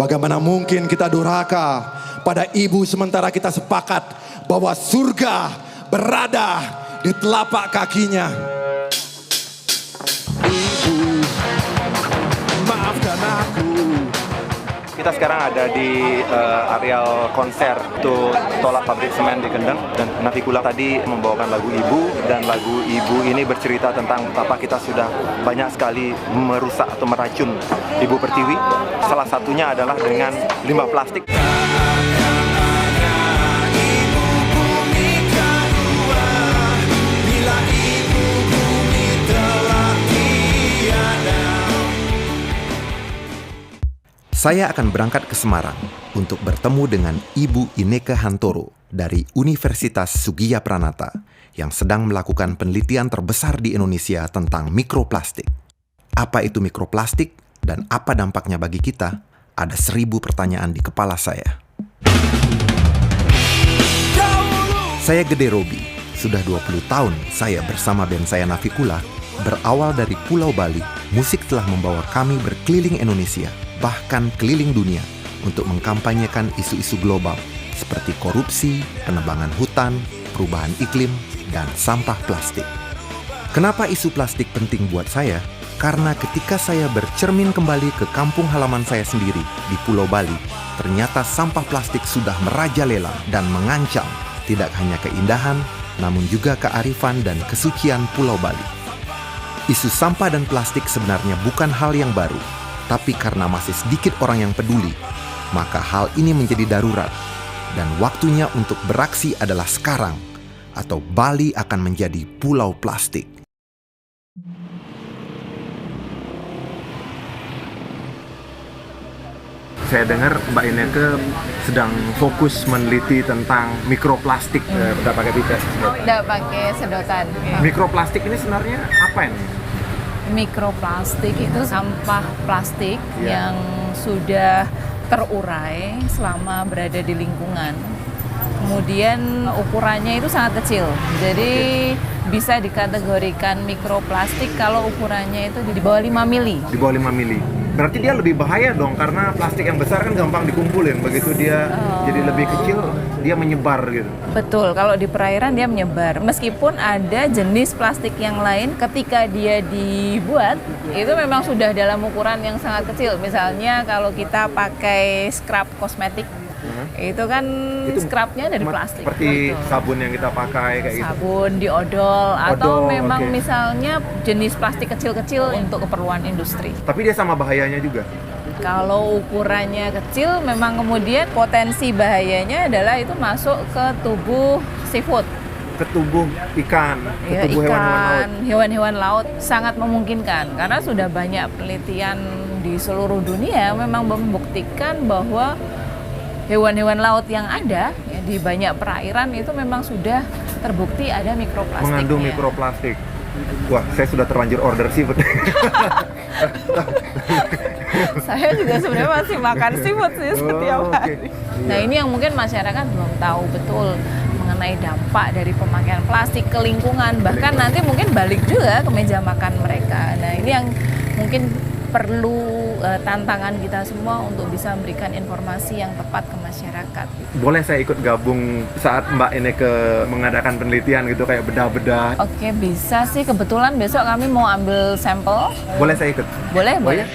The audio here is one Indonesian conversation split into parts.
Bagaimana mungkin kita durhaka pada ibu sementara kita sepakat bahwa surga berada di telapak kakinya. Ibu, maafkan aku. Kita sekarang ada di areal konser untuk tolak pabrik semen di Kendeng, dan Navikula tadi membawakan lagu Ibu, dan lagu Ibu ini bercerita tentang betapa kita sudah banyak sekali merusak atau meracun Ibu Pertiwi. Salah satunya adalah dengan limbah plastik. Saya akan berangkat ke Semarang untuk bertemu dengan Ibu Inneke Hantoro dari Universitas Soegija Pranata yang sedang melakukan penelitian terbesar di Indonesia tentang mikroplastik. Apa itu mikroplastik dan apa dampaknya bagi kita? Ada 1000 pertanyaan di kepala saya. Saya Gede Robi. Sudah 20 tahun saya bersama band saya Navikula. Berawal dari Pulau Bali, musik telah membawa kami berkeliling Indonesia, bahkan keliling dunia, untuk mengkampanyekan isu-isu global seperti korupsi, penebangan hutan, perubahan iklim, dan sampah plastik. Kenapa isu plastik penting buat saya? Karena ketika saya bercermin kembali ke kampung halaman saya sendiri di Pulau Bali, ternyata sampah plastik sudah merajalela dan mengancam tidak hanya keindahan, namun juga kearifan dan kesucian Pulau Bali. Isu sampah dan plastik sebenarnya bukan hal yang baru, tapi karena masih sedikit orang yang peduli, maka hal ini menjadi darurat. Dan waktunya untuk beraksi adalah sekarang, atau Bali akan menjadi pulau plastik. Saya dengar Mbak Inneke sedang fokus meneliti tentang mikroplastik. Udah pakai pipet? Udah pakai sedotan. Mikroplastik ini sebenarnya apa ini? Mikroplastik itu sampah plastik yang sudah terurai selama berada di lingkungan. Kemudian ukurannya itu sangat kecil. Jadi bisa dikategorikan mikroplastik kalau ukurannya itu di bawah 5 mili. Di bawah 5 mili. Berarti dia lebih bahaya dong, karena plastik yang besar kan gampang dikumpulin. Begitu dia jadi lebih kecil, dia menyebar gitu. Betul, kalau di perairan dia menyebar. Meskipun ada jenis plastik yang lain ketika dia dibuat, itu memang sudah dalam ukuran yang sangat kecil. Misalnya kalau kita pakai scrub kosmetik, itu kan scrubnya dari plastik. Seperti sabun yang kita pakai kayak gitu. Sabun, diodol, atau memang okay. Misalnya jenis plastik kecil-kecil untuk keperluan industri. Tapi dia sama bahayanya juga. Kalau ukurannya kecil, memang kemudian potensi bahayanya adalah itu masuk ke tubuh seafood. Ke tubuh ikan, ke tubuh hewan-hewan laut. Hewan-hewan laut sangat memungkinkan, karena sudah banyak penelitian di seluruh dunia memang membuktikan bahwa hewan-hewan laut yang ada ya, di banyak perairan itu memang sudah terbukti ada mikroplastik. Mengandung mikroplastik. Wah, saya sudah terlanjur order seafood. Saya juga sebenarnya masih makan seafood sih setiap hari. Nah, ini yang mungkin masyarakat belum tahu betul mengenai dampak dari pemakaian plastik ke lingkungan. Bahkan nanti mungkin balik juga ke meja makan mereka. Nah, ini yang mungkin perlu tantangan kita semua untuk bisa memberikan informasi yang tepat ke masyarakat. Boleh saya ikut gabung saat Mbak Inneke mengadakan penelitian gitu, kayak bedah-bedah? Oke, bisa sih. Kebetulan besok kami mau ambil sampel. Boleh saya ikut? Boleh, boleh.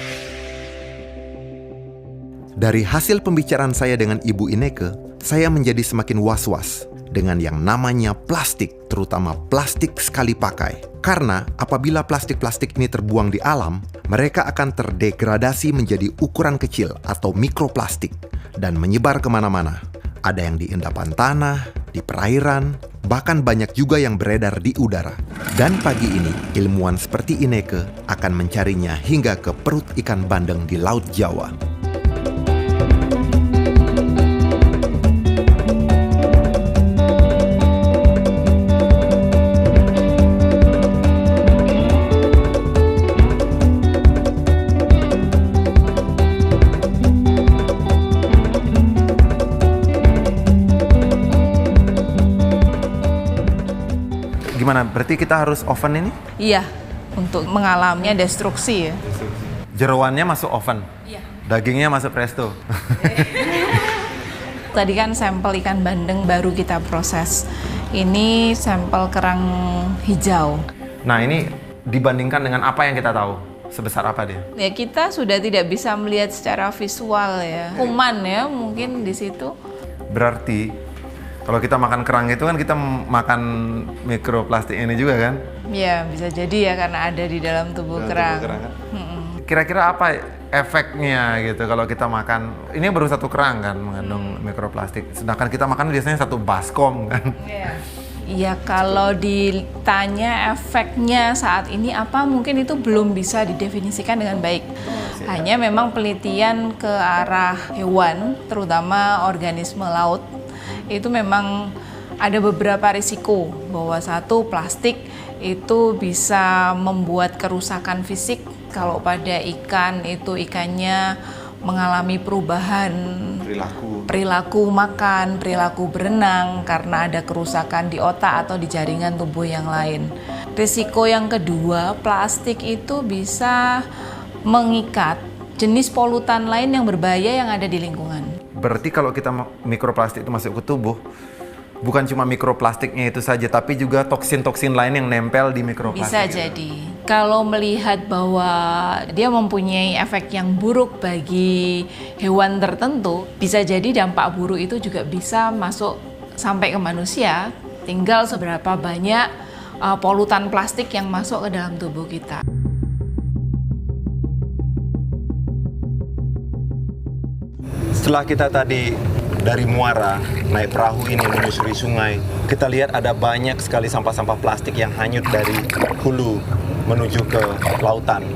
Dari hasil pembicaraan saya dengan Ibu Inneke, saya menjadi semakin was-was dengan yang namanya plastik, terutama plastik sekali pakai. Karena apabila plastik-plastik ini terbuang di alam, mereka akan terdegradasi menjadi ukuran kecil atau mikroplastik dan menyebar kemana-mana. Ada yang di endapan tanah, di perairan, bahkan banyak juga yang beredar di udara. Dan pagi ini, ilmuwan seperti Inneke akan mencarinya hingga ke perut ikan bandeng di Laut Jawa. Gimana? Berarti kita harus oven ini? Iya, untuk mengalaminya destruksi ya. Jeroannya masuk oven? Iya. Dagingnya masuk presto. Tadi kan sampel ikan bandeng baru kita proses. Ini sampel kerang hijau. Nah ini dibandingkan dengan apa yang kita tahu, sebesar apa dia? Ya kita sudah tidak bisa melihat secara visual ya. Kuman ya mungkin di situ. Berarti kalau kita makan kerang itu kan kita makan mikroplastik ini juga kan? Ya bisa jadi ya karena ada di dalam tubuh kerang. Kira-kira apa efeknya gitu kalau kita makan? Ini baru satu kerang kan mengandung mikroplastik. Sedangkan kita makan biasanya satu baskom kan? Iya kalau ditanya efeknya saat ini apa mungkin itu belum bisa didefinisikan dengan baik. Hanya memang penelitian ke arah hewan terutama organisme laut itu memang ada beberapa risiko bahwa satu plastik itu bisa membuat kerusakan fisik. Kalau pada ikan itu ikannya mengalami perubahan perilaku makan, perilaku berenang karena ada kerusakan di otak atau di jaringan tubuh yang lain. Risiko yang kedua, plastik itu bisa mengikat jenis polutan lain yang berbahaya yang ada di lingkungan. Berarti kalau kita mikroplastik itu masuk ke tubuh, bukan cuma mikroplastiknya itu saja, tapi juga toksin-toksin lain yang nempel di mikroplastik. Bisa jadi. Kalau melihat bahwa dia mempunyai efek yang buruk bagi hewan tertentu, bisa jadi dampak buruk itu juga bisa masuk sampai ke manusia. Tinggal seberapa banyak polutan plastik yang masuk ke dalam tubuh kita. Setelah kita tadi dari muara naik perahu ini menyusuri sungai, kita lihat ada banyak sekali sampah-sampah plastik yang hanyut dari hulu menuju ke lautan.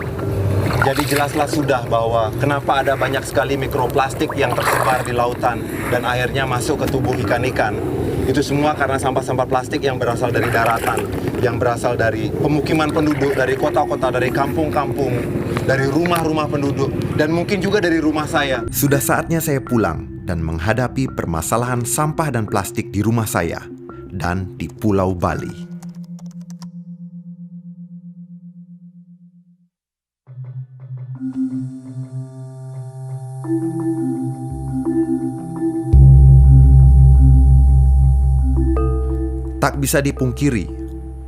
Jadi jelaslah sudah bahwa kenapa ada banyak sekali mikroplastik yang tersebar di lautan dan akhirnya masuk ke tubuh ikan-ikan. Itu semua karena sampah-sampah plastik yang berasal dari daratan, yang berasal dari pemukiman penduduk, dari kota-kota, dari kampung-kampung, dari rumah-rumah penduduk, dan mungkin juga dari rumah saya. Sudah saatnya saya pulang dan menghadapi permasalahan sampah dan plastik di rumah saya dan di Pulau Bali. Tak bisa dipungkiri,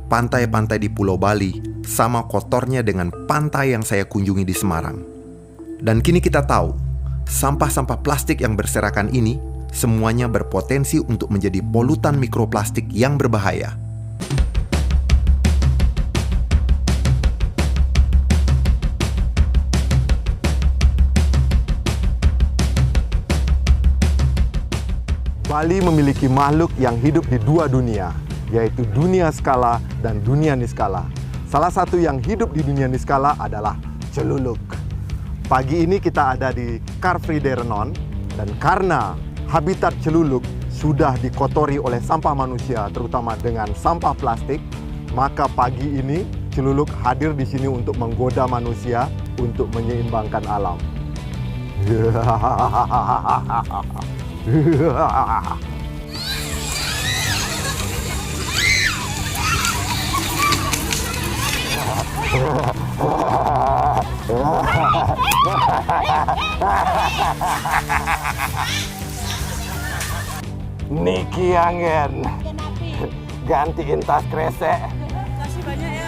pantai-pantai di Pulau Bali sama kotornya dengan pantai yang saya kunjungi di Semarang. Dan kini kita tahu, sampah-sampah plastik yang berserakan ini semuanya berpotensi untuk menjadi polutan mikroplastik yang berbahaya. Bali memiliki makhluk yang hidup di dua dunia, yaitu dunia skala dan dunia niskala. Salah satu yang hidup di dunia niskala adalah celuluk. Pagi ini kita ada di Car Free Day Renon, dan karena habitat celuluk sudah dikotori oleh sampah manusia, terutama dengan sampah plastik, maka pagi ini celuluk hadir di sini untuk menggoda manusia untuk menyeimbangkan alam. Niki Angin, gantiin tas kresek. Kasih banyak ya.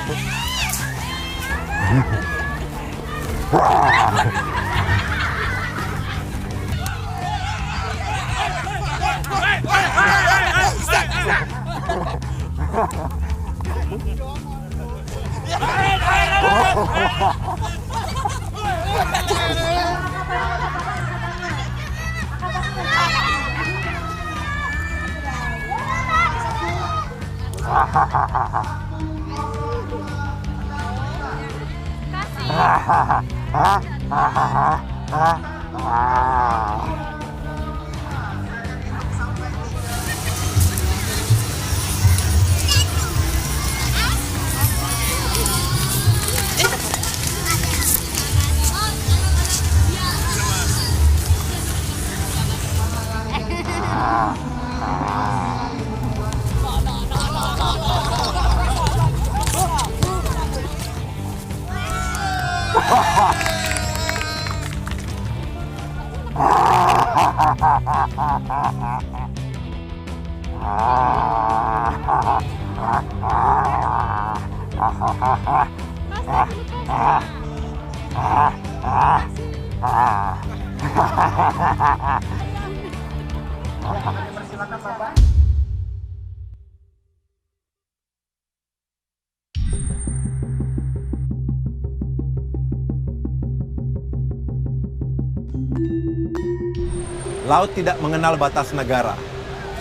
Laut tidak mengenal batas negara.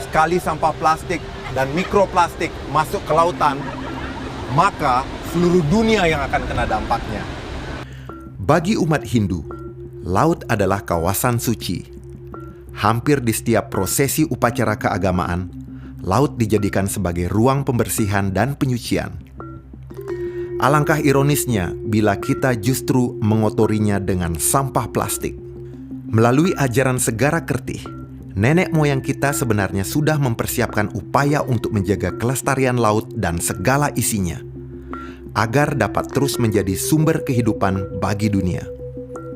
Sekali sampah plastik dan mikroplastik masuk ke lautan, maka seluruh dunia yang akan kena dampaknya. Bagi umat Hindu, laut adalah kawasan suci. Hampir di setiap prosesi upacara keagamaan, laut dijadikan sebagai ruang pembersihan dan penyucian. Alangkah ironisnya bila kita justru mengotorinya dengan sampah plastik. Melalui ajaran Segara Kertih, nenek moyang kita sebenarnya sudah mempersiapkan upaya untuk menjaga kelestarian laut dan segala isinya, agar dapat terus menjadi sumber kehidupan bagi dunia.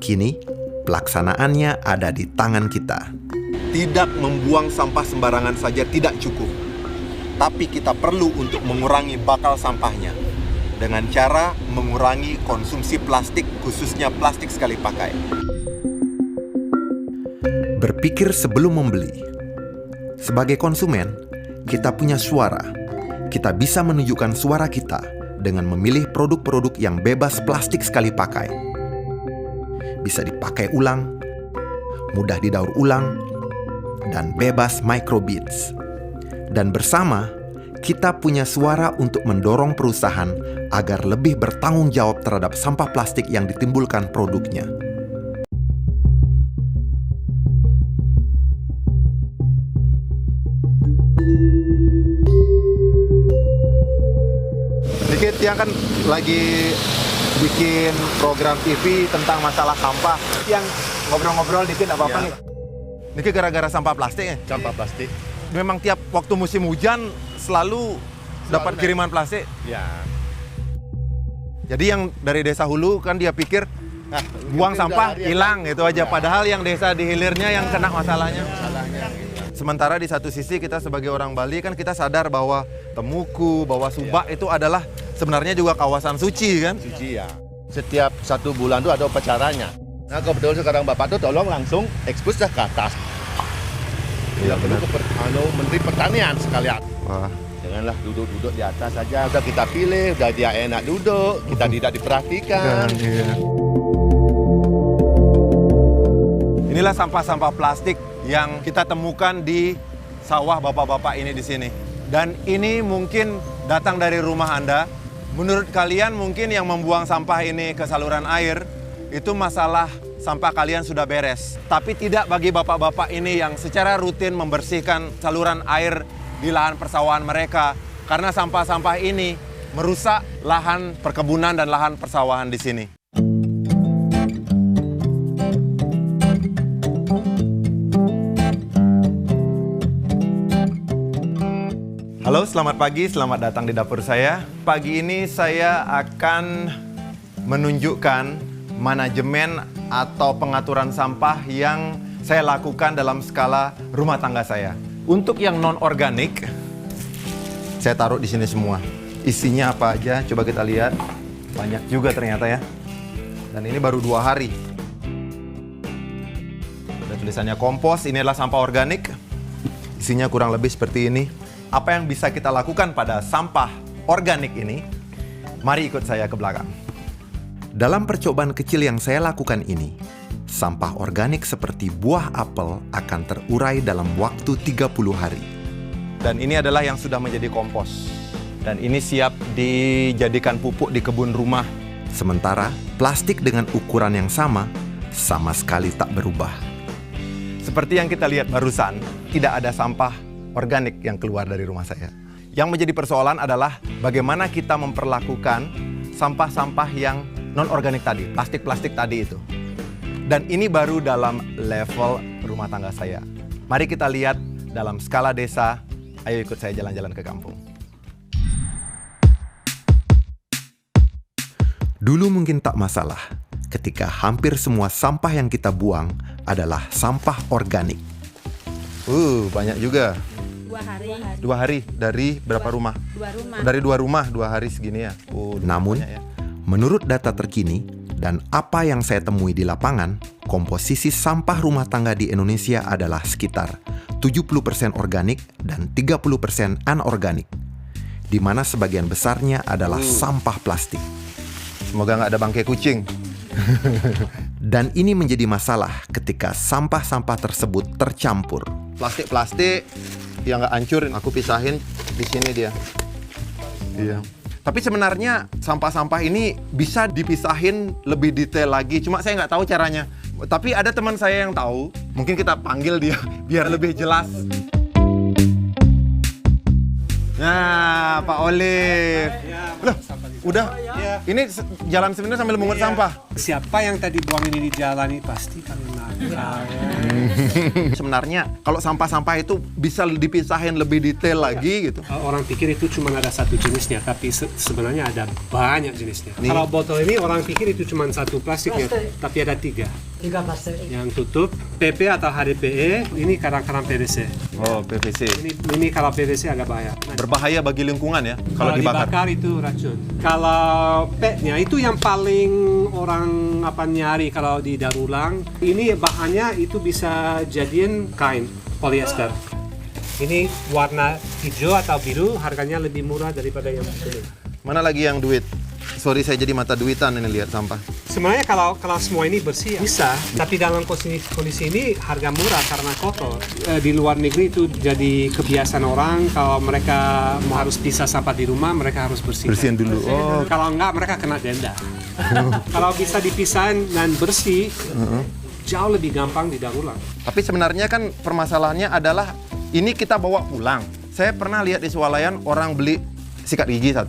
Kini, pelaksanaannya ada di tangan kita. Tidak membuang sampah sembarangan saja tidak cukup, tapi kita perlu untuk mengurangi bakal sampahnya dengan cara mengurangi konsumsi plastik, khususnya plastik sekali pakai. Berpikir sebelum membeli. Sebagai konsumen, kita punya suara. Kita bisa menunjukkan suara kita dengan memilih produk-produk yang bebas plastik sekali pakai. Bisa dipakai ulang, mudah didaur ulang, dan bebas microbeads. Dan bersama, kita punya suara untuk mendorong perusahaan agar lebih bertanggung jawab terhadap sampah plastik yang ditimbulkan produknya. Dikit yang kan lagi bikin program TV tentang masalah sampah. Yang ngobrol-ngobrol dikit apa-apa nih. Niki gara-gara sampah plastik ya? Sampah plastik. Memang tiap waktu musim hujan selalu dapat kiriman plastik. Ya. Jadi yang dari desa hulu kan dia pikir buang sampah hilang gitu aja. Padahal yang desa di hilirnya yang kena masalahnya. Sementara di satu sisi kita sebagai orang Bali kan kita sadar bahwa Temuku, bahwa Subak itu adalah sebenarnya juga kawasan suci kan? Suci ya. Setiap 1 bulan tuh ada upacaranya. Nah kebetulan sekarang Bapak tuh tolong langsung ekspos dah ke atas. Tidak perlu ke Menteri Pertanian sekalian. Wah. Janganlah duduk-duduk di atas saja. Udah kita pilih, udah dia enak duduk, kita tidak diperhatikan. Inilah sampah-sampah plastik yang kita temukan di sawah bapak-bapak ini di sini. Dan ini mungkin datang dari rumah Anda. Menurut kalian mungkin yang membuang sampah ini ke saluran air, itu masalah sampah kalian sudah beres. Tapi tidak bagi bapak-bapak ini yang secara rutin membersihkan saluran air di lahan persawahan mereka. Karena sampah-sampah ini merusak lahan perkebunan dan lahan persawahan di sini. Halo, selamat pagi, selamat datang di dapur saya. Pagi ini saya akan menunjukkan manajemen atau pengaturan sampah yang saya lakukan dalam skala rumah tangga saya. Untuk yang non-organik, saya taruh di sini semua. Isinya apa aja, coba kita lihat. Banyak juga ternyata ya. Dan ini baru 2 hari. Ada tulisannya kompos, ini adalah sampah organik. Isinya kurang lebih seperti ini. Apa yang bisa kita lakukan pada sampah organik ini? Mari ikut saya ke belakang. Dalam percobaan kecil yang saya lakukan ini, sampah organik seperti buah apel akan terurai dalam waktu 30 hari. Dan ini adalah yang sudah menjadi kompos. Dan ini siap dijadikan pupuk di kebun rumah. Sementara plastik dengan ukuran yang sama sekali tak berubah. Seperti yang kita lihat barusan, tidak ada sampah organik yang keluar dari rumah saya. Yang menjadi persoalan adalah bagaimana kita memperlakukan sampah-sampah yang non-organik tadi, plastik-plastik tadi itu. Dan ini baru dalam level rumah tangga saya. Mari kita lihat dalam skala desa. Ayo ikut saya jalan-jalan ke kampung. Dulu mungkin tak masalah ketika hampir semua sampah yang kita buang adalah sampah organik. Banyak juga. 2 hari. 2 hari dari berapa rumah? 2 rumah. Dari 2 rumah, 2 hari segini ya. Namun, banyak ya. menurut data terkini dan apa yang saya temui di lapangan, komposisi sampah rumah tangga di Indonesia adalah sekitar 70% organik dan 30% anorganik, di mana sebagian besarnya adalah sampah plastik. Semoga nggak ada bangkai kucing. Dan ini menjadi masalah ketika sampah-sampah tersebut tercampur. Plastik-plastik yang nggak hancur, aku pisahin di sini dia. Iya. Tapi sebenarnya sampah-sampah ini bisa dipisahin lebih detail lagi. Cuma saya nggak tahu caranya. Tapi ada teman saya yang tahu. Mungkin kita panggil dia biar lebih jelas. Nah, Pak Olive. Loh, udah. Ini jalan sebenarnya sambil mengut sampah. Siapa yang tadi buang ini di jalan ini pasti kan Sebenarnya kalau sampah-sampah itu bisa dipisahin lebih detail lagi gitu. Orang pikir itu cuma ada satu jenisnya, tapi sebenarnya ada banyak jenisnya. Nih. Kalau botol ini orang pikir itu cuma satu plastiknya, tapi ada 3. 3 plastik. Yang tutup PP atau HDPE, ini kadang-kadang PVC. Oh, PVC. Ini kalau PVC agak bahaya. Berbahaya bagi lingkungan ya kalau dibakar. itu racun. Kalau PET-nya itu yang paling orang nyari kalau di daur ulang. Ini bahannya itu bisa jadiin kain polyester. Ini warna hijau atau biru, harganya lebih murah daripada yang ini. Mana lagi yang duit? Sorry, saya jadi mata duitan ini lihat sampah. Sebenarnya kalau semua ini bersih bisa, tapi dalam kondisi ini harga murah karena kotor. Di luar negeri itu jadi kebiasaan orang kalau mereka mau harus pisah sampah di rumah, mereka harus Bersihin dulu. Oh, Kalau enggak mereka kena denda. Kalau bisa dipisahin dan bersih, jauh lebih gampang didaur ulang. tapi sebenarnya kan permasalahannya adalah ini kita bawa pulang. Saya pernah lihat di swalayan orang beli sikat gigi 1.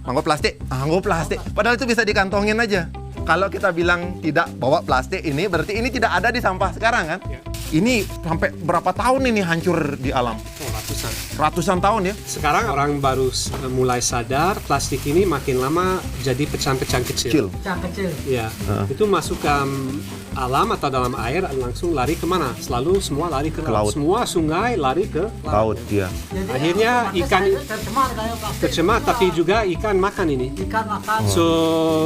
Anggap plastik, plastik. Padahal itu bisa dikantongin aja. Kalau kita bilang tidak bawa plastik ini, berarti ini tidak ada di sampah sekarang kan? Ya. Ini sampai berapa tahun ini hancur di alam? Ratusan. Ratusan tahun ya? Sekarang orang baru mulai sadar plastik ini makin lama jadi pecahan-pecahan kecil. Yang kecil. Ya, itu masuk ke alam atau dalam air langsung lari kemana? Selalu semua lari ke laut. laut. Semua sungai lari ke Laut dia. Akhirnya ikan tercemar kayak plastik. tercemar, tapi juga ikan makan ini. Ikan makan. So,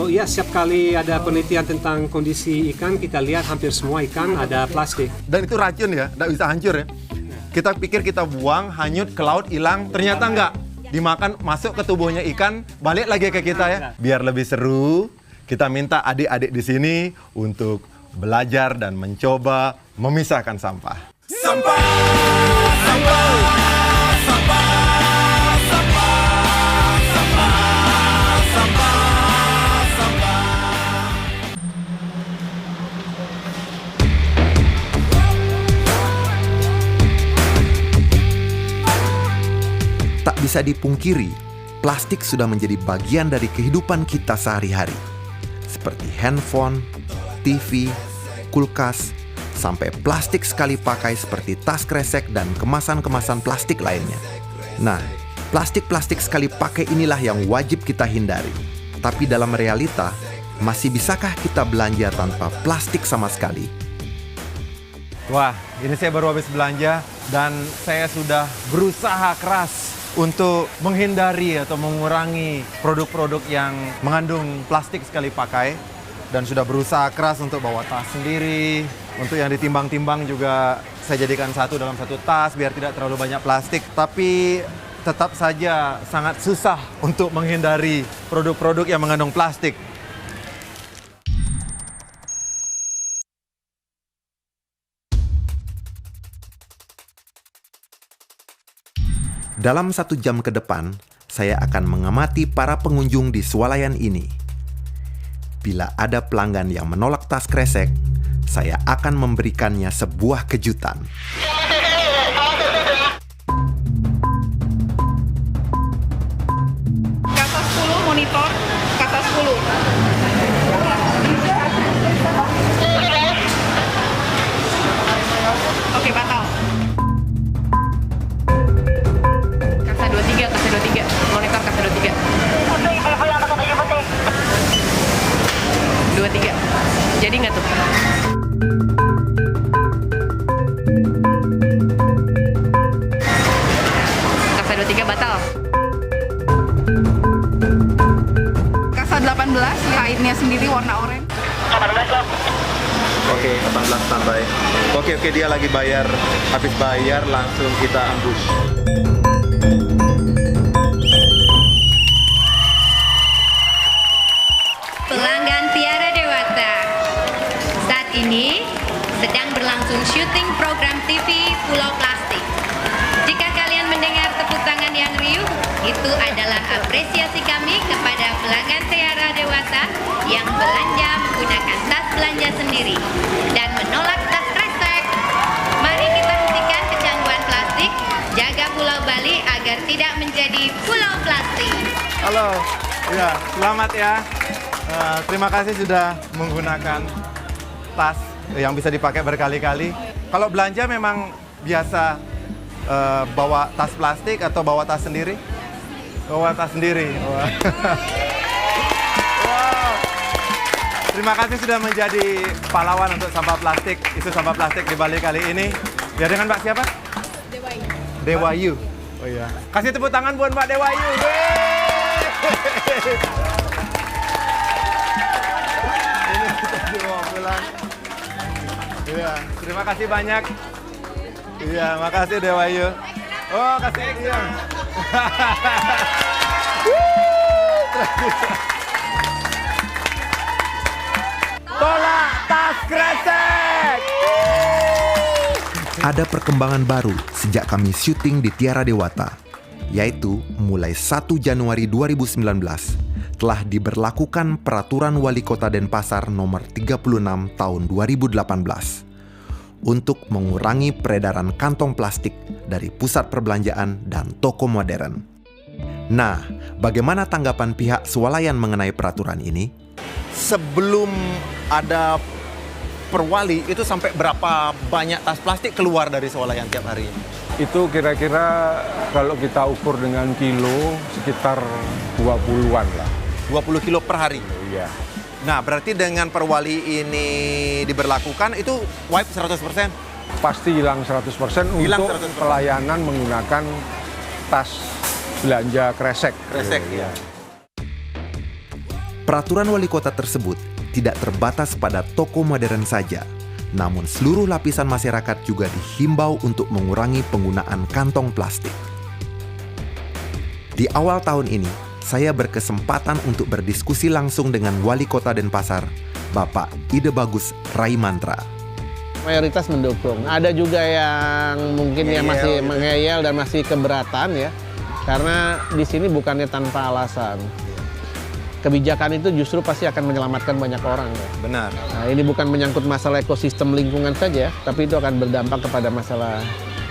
ya setiap kali ada penelitian tentang kondisi ikan, kita lihat hampir semua ikan ada plastik. Dan itu racun ya, nggak bisa hancur ya. Kita pikir kita buang, hanyut ke laut, hilang. Ternyata nggak. Dimakan, masuk ke tubuhnya ikan, balik lagi ke kita ya. Biar lebih seru, kita minta adik-adik di sini untuk belajar dan mencoba memisahkan sampah. Tak bisa dipungkiri, plastik sudah menjadi bagian dari kehidupan kita sehari-hari. Seperti handphone, TV, kulkas, sampai plastik sekali pakai seperti tas kresek dan kemasan-kemasan plastik lainnya. Nah, plastik-plastik sekali pakai inilah yang wajib kita hindari. Tapi dalam realita, masih bisakah kita belanja tanpa plastik sama sekali? Wah, ini saya baru habis belanja dan saya sudah berusaha keras untuk menghindari atau mengurangi produk-produk yang mengandung plastik sekali pakai. Dan sudah berusaha keras untuk bawa tas sendiri. Untuk yang ditimbang-timbang juga saya jadikan satu dalam satu tas biar tidak terlalu banyak plastik. Tapi tetap saja sangat susah untuk menghindari produk-produk yang mengandung plastik. Dalam 1 jam ke depan, saya akan mengamati para pengunjung di swalayan ini. Bila ada pelanggan yang menolak tas kresek, saya akan memberikannya sebuah kejutan. Kasa 10 monitor, kasa 10. Oke, batal. Kasa 23, monitor kasa 23. 23. Jadi nggak tuh? batal. Kasa 18, kainnya sendiri warna oranye. Oke, 18 standby. Oke, dia lagi bayar. Habis bayar langsung kita ambush. Pelanggan Tiara Dewata, saat ini sedang berlangsung syuting program TV Pulau Plastik. Jika kalian mendengar tepuk tangan yang riuh, itu adalah apresiasi kami kepada pelanggan Tiara Dewata yang belanja menggunakan tas belanja sendiri dan menolak tas kresek. Mari kita hentikan kecangguhan plastik, jaga Pulau Bali agar tidak menjadi pulau plastik. Halo, ya selamat ya. Terima kasih sudah menggunakan tas yang bisa dipakai berkali-kali. Kalau belanja memang biasa bawa tas plastik atau bawa tas sendiri? Bawa tas sendiri. Wow. Terima kasih sudah menjadi pahlawan untuk sampah plastik, isu sampah plastik di Bali kali ini. Ya dengan Mbak siapa? Dewayu. Dewayu. Oh iya. Kasih tepuk tangan buat Mbak Dewayu. Ini kita dibawa pulang. Iya, terima kasih banyak. Iya, makasih Dewayu. Oh, kasih dia. Tolak tas kresek. Ada perkembangan baru sejak kami syuting di Tiara Dewata, yaitu mulai 1 Januari 2019 telah diberlakukan Peraturan Wali Kota Denpasar nomor 36 tahun 2018 untuk mengurangi peredaran kantong plastik dari pusat perbelanjaan dan toko modern. Nah, bagaimana tanggapan pihak swalayan mengenai peraturan ini? Sebelum ada perwali, itu sampai berapa banyak tas plastik keluar dari swalayan tiap hari? Itu kira-kira kalau kita ukur dengan kilo sekitar 20-an lah. 20 kilo per hari? Iya. Nah, berarti dengan perwali ini diberlakukan, itu wipe 100%? Pasti hilang 100% Hilang untuk 100%. pelayanan menggunakan tas belanja kresek. Kresek, Iya. Peraturan wali kota tersebut tidak terbatas pada toko modern saja, namun seluruh lapisan masyarakat juga dihimbau untuk mengurangi penggunaan kantong plastik. Di awal tahun ini, saya berkesempatan untuk berdiskusi langsung dengan Wali Kota Denpasar, Bapak Ide Bagus Raimantra. Mayoritas mendukung. Ada juga yang mungkin yang masih mengeyel dan masih keberatan ya. Karena di sini bukannya tanpa alasan. Kebijakan itu justru pasti akan menyelamatkan banyak orang ya. Benar. Nah, ini bukan menyangkut masalah ekosistem lingkungan saja, tapi itu akan berdampak kepada masalah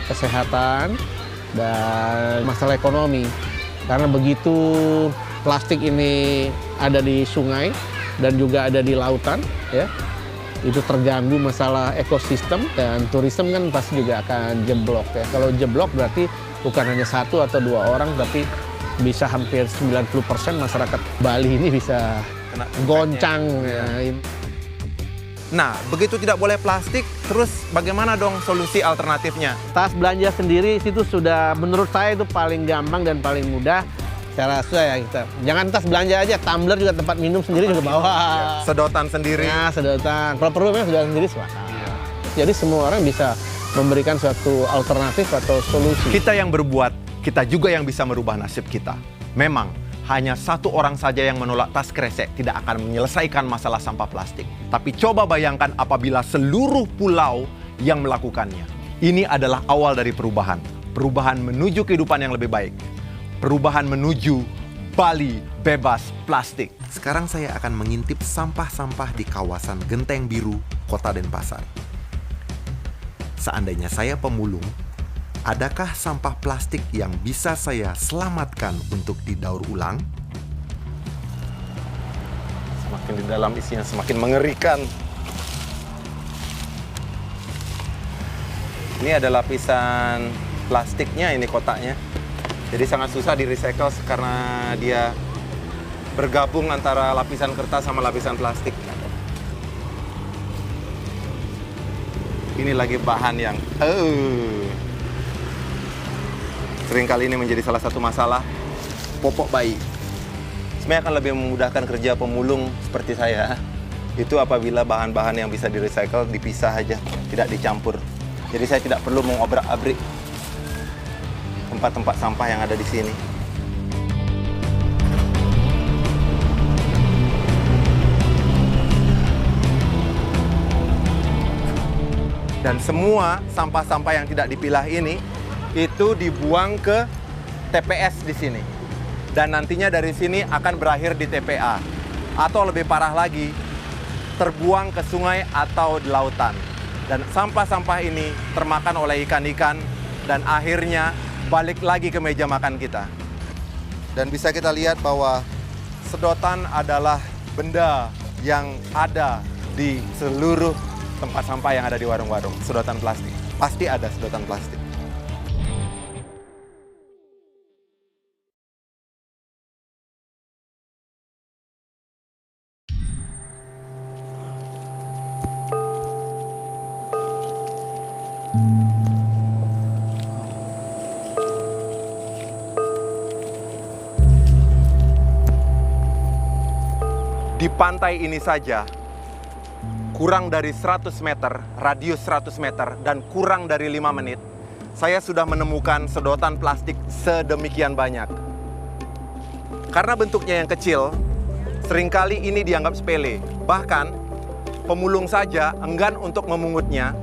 kesehatan dan masalah ekonomi. Karena begitu plastik ini ada di sungai dan juga ada di lautan, ya, itu terganggu masalah ekosistem dan turisme kan pasti juga akan jeblok ya. Kalau jeblok berarti bukan hanya 1 atau 2 orang, tapi bisa hampir 90% masyarakat Bali ini bisa Kena goncang. Ya. Nah, begitu tidak boleh plastik, terus bagaimana dong solusi alternatifnya? Tas belanja sendiri itu sudah menurut saya itu paling gampang dan paling mudah. Saya rasa ya kita jangan tas belanja aja, tumbler juga tempat minum sendiri juga bawa. Sedotan sendiri. Ya, sedotan. Kalau perlu memang sedotan sendiri silakan. Jadi semua orang bisa memberikan suatu alternatif atau solusi. Kita yang berbuat, kita juga yang bisa merubah nasib kita. Memang hanya 1 orang saja yang menolak tas kresek tidak akan menyelesaikan masalah sampah plastik. Tapi coba bayangkan apabila seluruh pulau yang melakukannya. Ini adalah awal dari perubahan. Perubahan menuju kehidupan yang lebih baik. Perubahan menuju Bali bebas plastik. Sekarang saya akan mengintip sampah-sampah di kawasan Genteng Biru, Kota Denpasar. Seandainya saya pemulung, adakah sampah plastik yang bisa saya selamatkan untuk didaur ulang? Semakin di dalam isinya semakin mengerikan. Ini ada lapisan plastiknya, ini kotaknya. Jadi sangat susah di recycle karena dia bergabung antara lapisan kertas sama lapisan plastik. Ini lagi bahan yang seringkali ini menjadi salah satu masalah popok bayi. Sebenarnya akan lebih memudahkan kerja pemulung seperti saya. Itu apabila bahan-bahan yang bisa di-recycle dipisah aja, tidak dicampur. Jadi saya tidak perlu mengobrak-abrik tempat-tempat sampah yang ada di sini. Dan semua sampah-sampah yang tidak dipilah ini itu dibuang ke TPS di sini. Dan nantinya dari sini akan berakhir di TPA. Atau lebih parah lagi, terbuang ke sungai atau di lautan. Dan sampah-sampah ini termakan oleh ikan-ikan dan akhirnya balik lagi ke meja makan kita. Dan bisa kita lihat bahwa sedotan adalah benda yang ada di seluruh tempat sampah yang ada di warung-warung. Sedotan plastik. Pasti ada sedotan plastik. Di pantai ini saja, kurang dari 100 meter, radius 100 meter, dan kurang dari 5 menit, saya sudah menemukan sedotan plastik sedemikian banyak. Karena bentuknya yang kecil, seringkali ini dianggap sepele. Bahkan, pemulung saja enggan untuk memungutnya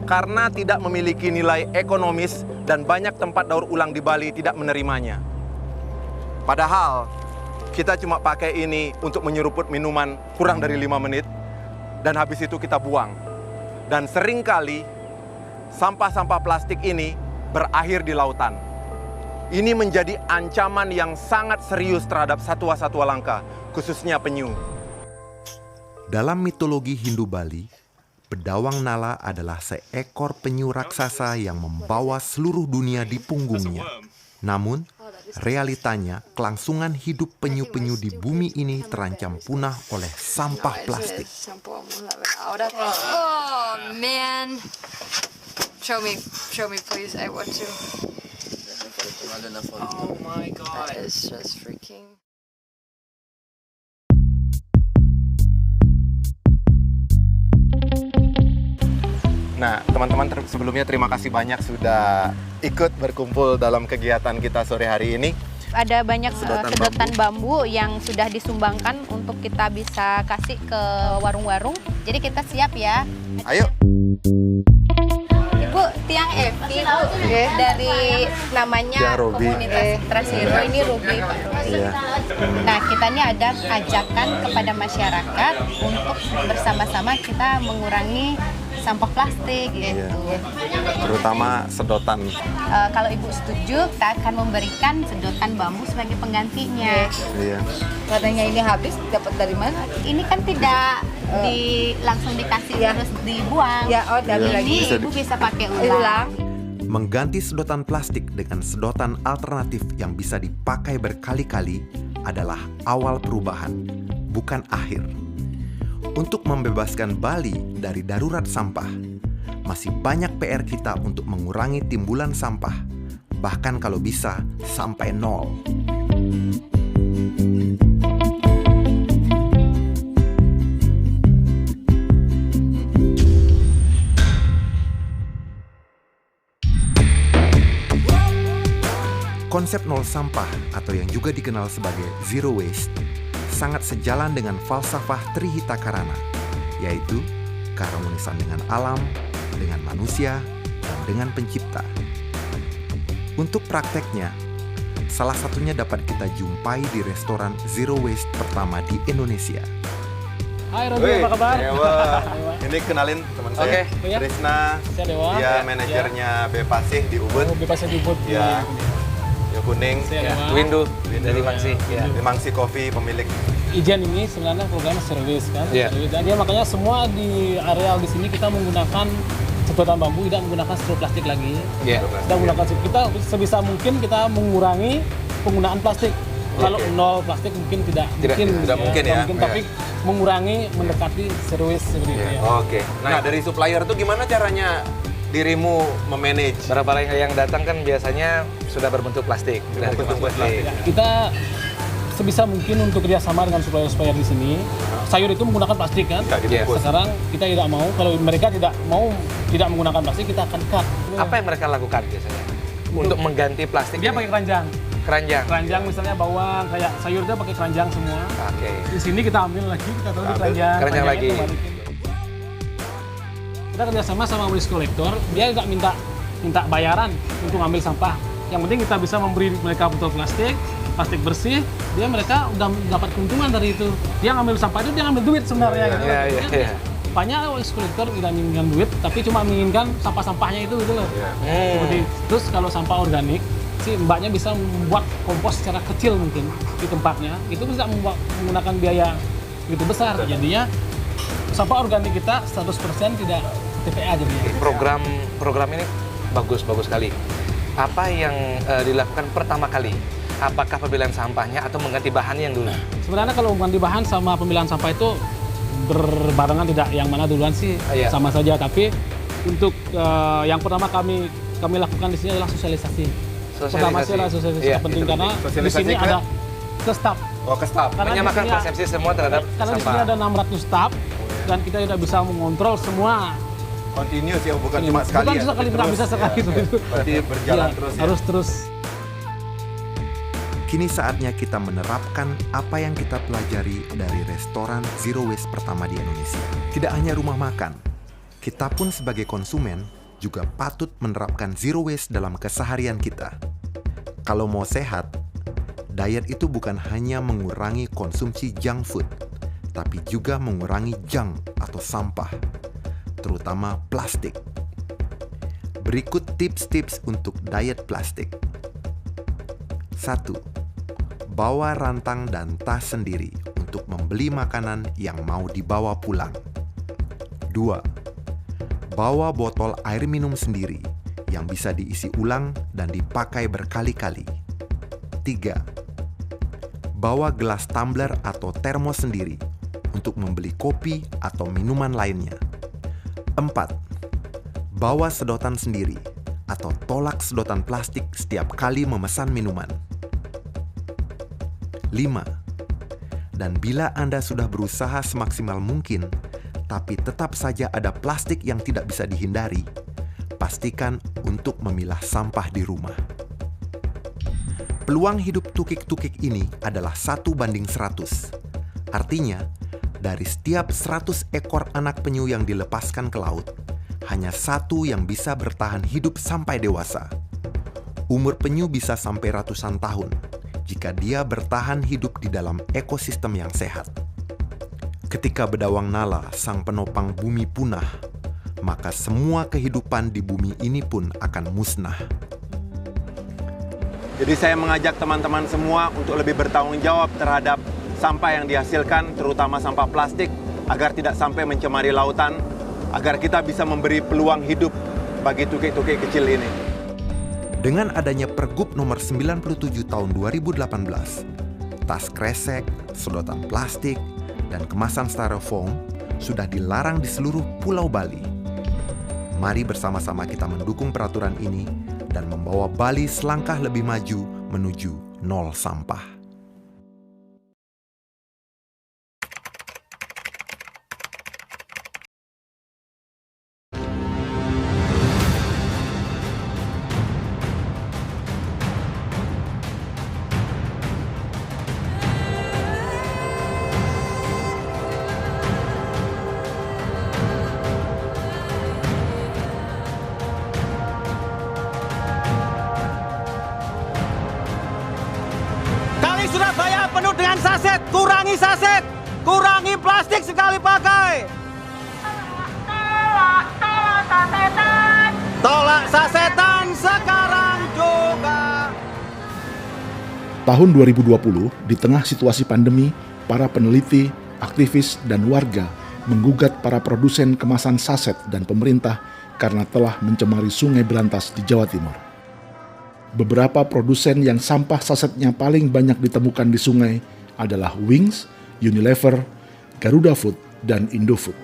karena tidak memiliki nilai ekonomis dan banyak tempat daur ulang di Bali tidak menerimanya. Padahal, kita cuma pakai ini untuk menyeruput minuman kurang dari 5 menit, dan habis itu kita buang. Dan seringkali sampah-sampah plastik ini berakhir di lautan. Ini menjadi ancaman yang sangat serius terhadap satwa-satwa langka, khususnya penyu. Dalam mitologi Hindu Bali, Bedawang Nala adalah seekor penyu raksasa yang membawa seluruh dunia di punggungnya. Namun, realitanya, kelangsungan hidup penyu-penyu di bumi ini terancam punah oleh sampah plastik. Oh man, show me please. I want to. Oh my god, that is just freaking. Nah, teman-teman sebelumnya terima kasih banyak sudah ikut berkumpul dalam kegiatan kita sore hari ini. Ada banyak sedotan bambu yang sudah disumbangkan untuk kita bisa kasih ke warung-warung. Jadi kita siap ya. Ayo. Ibu Tiang Evi, Bu, dari namanya Komunitas Trasiro, ini Ruby, Pak Ruby. Iya. Nah, kita ini ada ajakan kepada masyarakat untuk bersama-sama kita mengurangi sampah plastik gitu. Terutama sedotan. Kalau Ibu setuju, kita akan memberikan sedotan bambu sebagai penggantinya. Iya. Katanya ini habis, dapat dari mana? Ini kan tidak langsung dikasih terus dibuang. Ya, dari lagi. Ibu bisa pakai ulang. Mengganti sedotan plastik dengan sedotan alternatif yang bisa dipakai berkali-kali adalah awal perubahan, bukan akhir. Untuk membebaskan Bali dari darurat sampah, masih banyak PR kita untuk mengurangi timbulan sampah, bahkan kalau bisa sampai nol. Konsep nol sampah atau yang juga dikenal sebagai zero waste sangat sejalan dengan falsafah Trihita Karana, yaitu keharmonisan dengan alam, dengan manusia, dan dengan pencipta. Untuk prakteknya, salah satunya dapat kita jumpai di restoran Zero Waste pertama di Indonesia. Hai Robi, apa kabar? Ini kenalin teman saya, Trisna, dia manajernya Bepasih di Ubud. Bepasih di Ubud. Ya. Kuning, Windu dari Mangsi, Mangsi Coffee pemilik. Ijen ini sebenarnya programnya service kan, dan dia makanya semua di areal di sini kita menggunakan sedotan bambu, tidak menggunakan straw plastik lagi. Kita menggunakan kita sebisa mungkin kita mengurangi penggunaan plastik. Kalau nol plastik mungkin tidak mungkin ya. Tapi mengurangi mendekati zero waste seperti itu. Oke. Nah, dari supplier tuh gimana caranya dirimu memanage? Barang-barang yang datang kan biasanya sudah berbentuk plastik. Kita sebisa mungkin untuk kerjasama dengan supplier-supplier di sini. Sayur itu menggunakan plastik kan? Sekarang kita tidak mau, kalau mereka tidak menggunakan plastik, kita akan cut. Apa yang mereka lakukan biasanya? Untuk mengganti plastik? Dia pakai keranjang. Keranjang misalnya bawang, kayak sayur dia pakai keranjang semua. Di sini kita ambil lagi, kita taruh di keranjang lagi. Kita kerjasama sama waste collector, dia nggak minta bayaran untuk ambil sampah. Yang penting kita bisa memberi mereka botol plastik bersih, mereka udah dapat keuntungan dari itu. Dia ngambil sampah itu, dia ngambil duit sebenarnya. Banyak waste collector tidak menginginkan duit, tapi cuma menginginkan sampah-sampahnya itu gitu loh. Terus kalau sampah organik, si mbaknya bisa membuat kompos secara kecil mungkin di tempatnya. Itu bisa menggunakan biaya begitu besar. Jadinya sampah organik kita 100% tidak TPA jadinya. Program ini bagus sekali. Apa yang dilakukan pertama kali? Apakah pemilihan sampahnya atau mengganti bahannya yang dulu? Sebenarnya kalau mengganti bahan sama pemilihan sampah itu berbarengan, tidak yang mana duluan sih sama saja. Tapi untuk yang pertama kami lakukan di sini adalah sosialisasi. Pertama sih adalah sosialisasi penting karena di sini ada ke staff. Ke staff. Menyamakan persepsi semua terhadap sampah. Karena di sini ada 600 staff dan kita tidak bisa mengontrol semua. Continuous ya, bukan cuma sekali. Bukan sekali, tidak bisa sekali. Berarti berjalan terus. Harus terus. Kini saatnya kita menerapkan apa yang kita pelajari dari restoran Zero Waste pertama di Indonesia. Tidak hanya rumah makan, kita pun sebagai konsumen juga patut menerapkan Zero Waste dalam keseharian kita. Kalau mau sehat, diet itu bukan hanya mengurangi konsumsi junk food, tapi juga mengurangi junk atau sampah, terutama plastik. Berikut tips-tips untuk diet plastik. 1. Bawa rantang dan tas sendiri untuk membeli makanan yang mau dibawa pulang. 2. Bawa botol air minum sendiri yang bisa diisi ulang dan dipakai berkali-kali. 3. Bawa gelas tumbler atau termos sendiri untuk membeli kopi atau minuman lainnya. 4. Bawa sedotan sendiri atau tolak sedotan plastik setiap kali memesan minuman. 5. Dan bila Anda sudah berusaha semaksimal mungkin, tapi tetap saja ada plastik yang tidak bisa dihindari, pastikan untuk memilah sampah di rumah. Peluang hidup tukik-tukik ini adalah 1:100. Artinya, dari setiap 100 ekor anak penyu yang dilepaskan ke laut, hanya 1 yang bisa bertahan hidup sampai dewasa. Umur penyu bisa sampai ratusan tahun jika dia bertahan hidup di dalam ekosistem yang sehat. Ketika bedawang nala, sang penopang bumi punah, maka semua kehidupan di bumi ini pun akan musnah. Jadi saya mengajak teman-teman semua untuk lebih bertanggung jawab terhadap sampah yang dihasilkan, terutama sampah plastik, agar tidak sampai mencemari lautan, agar kita bisa memberi peluang hidup bagi tukik-tukik kecil ini. Dengan adanya Pergub nomor 97 tahun 2018, tas kresek, sedotan plastik, dan kemasan styrofoam sudah dilarang di seluruh Pulau Bali. Mari bersama-sama kita mendukung peraturan ini dan membawa Bali selangkah lebih maju menuju nol sampah. Surabaya penuh dengan saset, kurangi saset, kurangi plastik sekali pakai. Tolak sasetan sekarang juga. Tahun 2020, di tengah situasi pandemi, para peneliti, aktivis, dan warga menggugat para produsen kemasan saset dan pemerintah karena telah mencemari Sungai Berantas di Jawa Timur. Beberapa produsen yang sampah sasetnya paling banyak ditemukan di sungai adalah Wings, Unilever, Garuda Food, dan Indofood.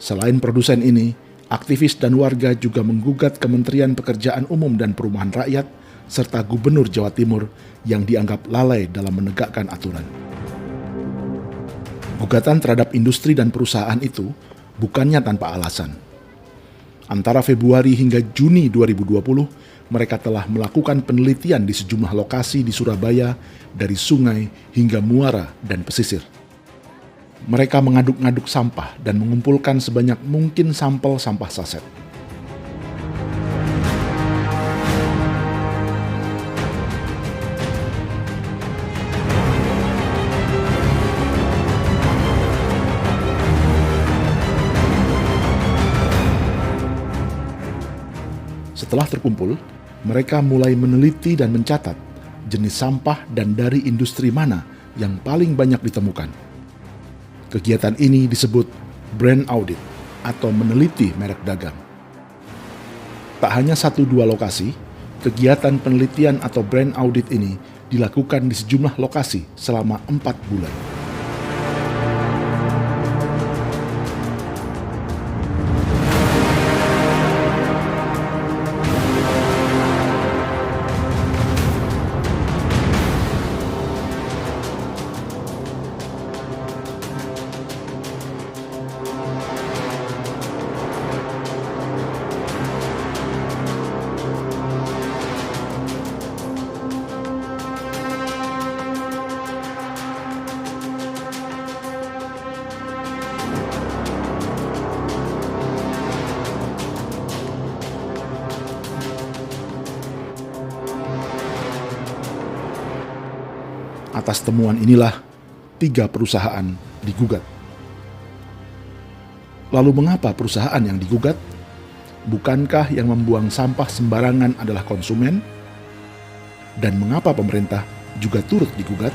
Selain produsen ini, Aktivis dan warga juga menggugat Kementerian Pekerjaan Umum dan Perumahan Rakyat serta Gubernur Jawa Timur yang dianggap lalai dalam menegakkan aturan. Gugatan terhadap industri dan perusahaan itu bukannya tanpa alasan. Antara Februari hingga Juni 2020, mereka telah melakukan penelitian di sejumlah lokasi di Surabaya, dari sungai hingga muara dan pesisir. Mereka mengaduk-ngaduk sampah dan mengumpulkan sebanyak mungkin sampel sampah saset. Setelah terkumpul, mereka mulai meneliti dan mencatat jenis sampah dan dari industri mana yang paling banyak ditemukan. Kegiatan ini disebut brand audit atau meneliti merek dagang. Tak hanya 1-2 lokasi, kegiatan penelitian atau brand audit ini dilakukan di sejumlah lokasi selama 4 bulan. Atas temuan inilah 3 perusahaan digugat. Lalu mengapa perusahaan yang digugat? Bukankah yang membuang sampah sembarangan adalah konsumen? Dan mengapa pemerintah juga turut digugat?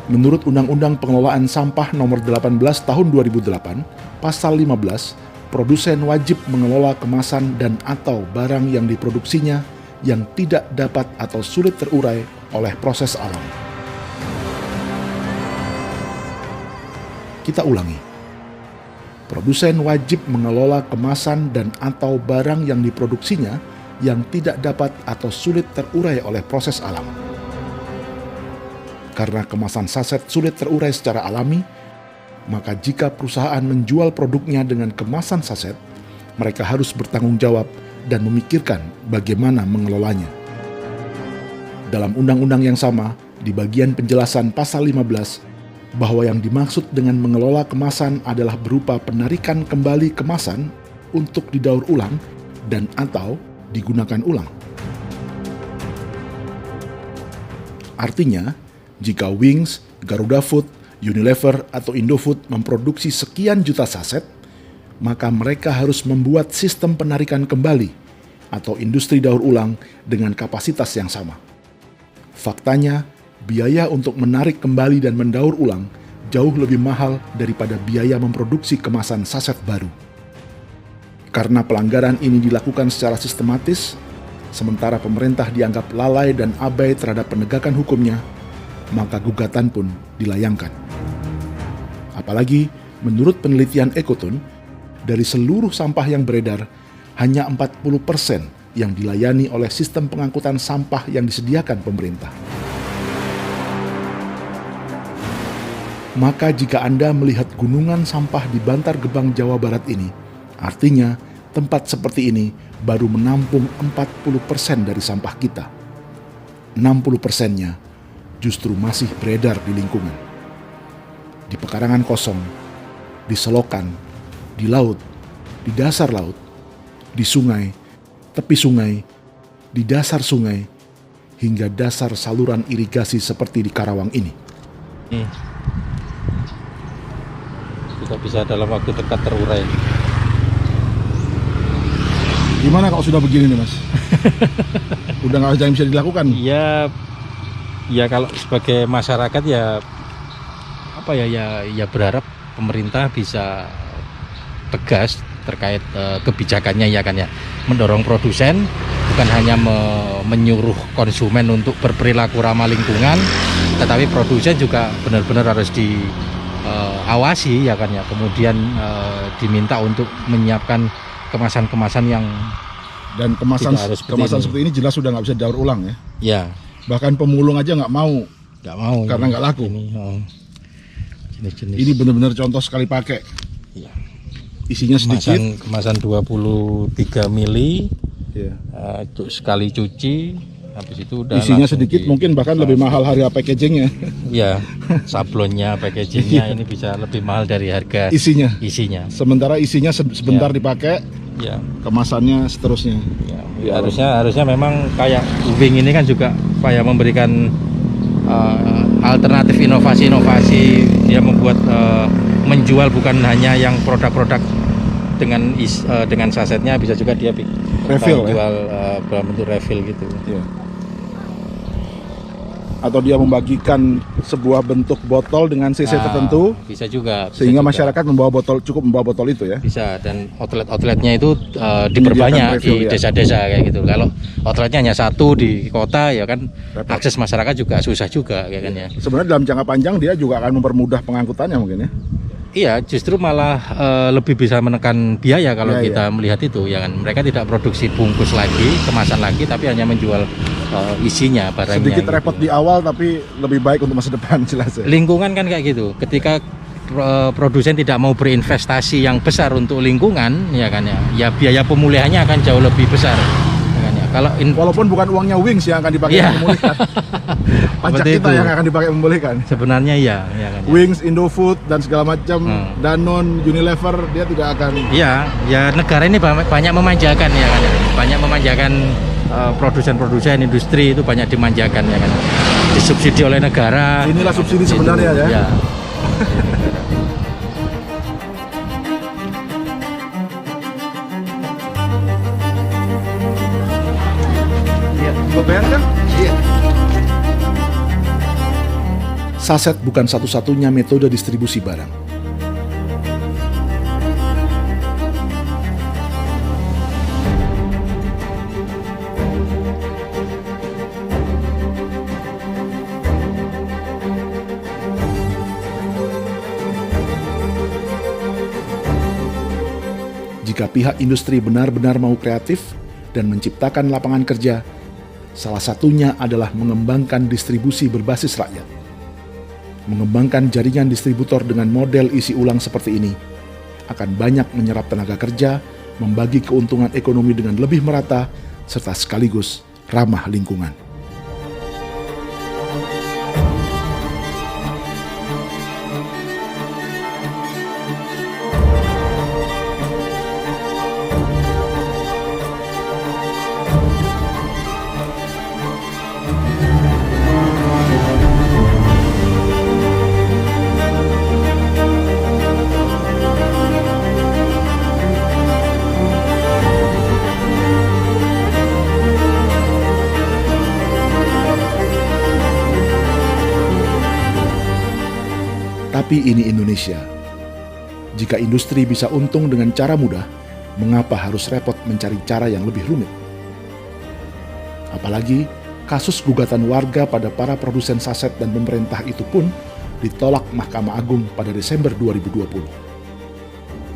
Menurut Undang-Undang Pengelolaan Sampah Nomor 18 Tahun 2008, Pasal 15, produsen wajib mengelola kemasan dan atau barang yang diproduksinya yang tidak dapat atau sulit terurai oleh proses alam. Kita ulangi. Produsen wajib mengelola kemasan dan atau barang yang diproduksinya yang tidak dapat atau sulit terurai oleh proses alam. Karena kemasan saset sulit terurai secara alami, maka jika perusahaan menjual produknya dengan kemasan saset, mereka harus bertanggung jawab dan memikirkan bagaimana mengelolanya. Dalam undang-undang yang sama, di bagian penjelasan pasal 15, bahwa yang dimaksud dengan mengelola kemasan adalah berupa penarikan kembali kemasan untuk didaur ulang dan atau digunakan ulang. Artinya, jika Wings, Garuda Food, Unilever atau Indofood memproduksi sekian juta saset, maka mereka harus membuat sistem penarikan kembali atau industri daur ulang dengan kapasitas yang sama. Faktanya, biaya untuk menarik kembali dan mendaur ulang jauh lebih mahal daripada biaya memproduksi kemasan saset baru. Karena pelanggaran ini dilakukan secara sistematis, sementara pemerintah dianggap lalai dan abai terhadap penegakan hukumnya, maka gugatan pun dilayangkan. Apalagi, menurut penelitian Ecotone, dari seluruh sampah yang beredar, hanya 40% yang dilayani oleh sistem pengangkutan sampah yang disediakan pemerintah. Maka jika Anda melihat gunungan sampah di Bantar Gebang, Jawa Barat ini, artinya tempat seperti ini baru menampung 40% dari sampah kita. 60%-nya justru masih beredar di lingkungan. Di pekarangan kosong, di selokan, di laut, di dasar laut, di sungai, tepi sungai, di dasar sungai, hingga dasar saluran irigasi seperti di Karawang ini. Tidak bisa dalam waktu dekat terurai. Gimana kalau sudah begini nih, Mas? Udah nggak ada yang bisa dilakukan? Ya kalau sebagai masyarakat ya berharap pemerintah bisa tegas terkait kebijakannya ya kan ya, mendorong produsen bukan hanya menyuruh konsumen untuk berperilaku ramah lingkungan, tetapi produsen juga benar-benar harus diawasi ya kan ya, kemudian diminta untuk menyiapkan kemasan-kemasan yang dan kemasan seperti ini jelas sudah nggak bisa didaur ulang ya. Ya. Bahkan pemulung aja nggak mau karena nggak laku. Ini benar-benar contoh sekali pakai. Ya. Isinya sedikit. Kemasan 23 mili. Ya. Untuk sekali cuci, habis itu udah isinya sedikit, mungkin bahkan lebih mahal harga packagingnya. Ya, sablonnya, packagingnya ini bisa lebih mahal dari harga isinya. Sementara isinya sebentar dipakai. Ya. Kemasannya seterusnya. Ya, harusnya memang kayak Wing ini kan juga kayak memberikan alternatif inovasi-inovasi. Dia membuat menjual bukan hanya yang produk-produk dengan sasetnya, bisa juga dia refill jual dalam bentuk refill gitu. Ya. Atau dia membagikan sebuah bentuk botol dengan cc tertentu, bisa juga sehingga masyarakat cukup membawa botol itu ya. Bisa, dan outletnya itu diperbanyak di desa-desa kayak gitu. Kalau outletnya hanya satu di kota ya kan, akses masyarakat juga susah juga kayak kan ya. Sebenarnya dalam jangka panjang dia juga akan mempermudah pengangkutannya mungkin ya. Iya, justru malah lebih bisa menekan biaya kalau kita melihat itu ya kan. Mereka tidak produksi bungkus lagi, kemasan lagi, tapi hanya menjual isinya, barangnya. Sedikit repot di awal tapi lebih baik untuk masa depan jelas ya. Lingkungan kan kayak gitu. Ketika produsen tidak mau berinvestasi yang besar untuk lingkungan ya kan ya biaya pemulihannya akan jauh lebih besar. Ya kan ya. Kalau walaupun bukan uangnya Wings yang akan dipakai memulihkan. Pajak kita yang akan dipakai memulihkan. Sebenarnya ya kan. Ya. Wings, Indofood dan segala macam, Danone, Unilever dia tidak akan. Iya, ya negara ini banyak memanjakan ya kan. Banyak memanjakan produsen-produsen industri itu banyak dimanjakan ya kan. Disubsidi oleh negara. Inilah subsidi sebenarnya ya. Ya. Bayar kan? Iya. Saset bukan satu-satunya metode distribusi barang. Jika pihak industri benar-benar mau kreatif dan menciptakan lapangan kerja, salah satunya adalah mengembangkan distribusi berbasis rakyat. Mengembangkan jaringan distributor dengan model isi ulang seperti ini akan banyak menyerap tenaga kerja, membagi keuntungan ekonomi dengan lebih merata, serta sekaligus ramah lingkungan. Tapi ini Indonesia. Jika industri bisa untung dengan cara mudah, mengapa harus repot mencari cara yang lebih rumit? Apalagi kasus gugatan warga pada para produsen saset dan pemerintah itu pun ditolak Mahkamah Agung pada Desember 2020.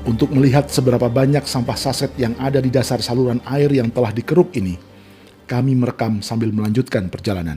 Untuk melihat seberapa banyak sampah saset yang ada di dasar saluran air yang telah dikeruk ini, kami merekam sambil melanjutkan perjalanan.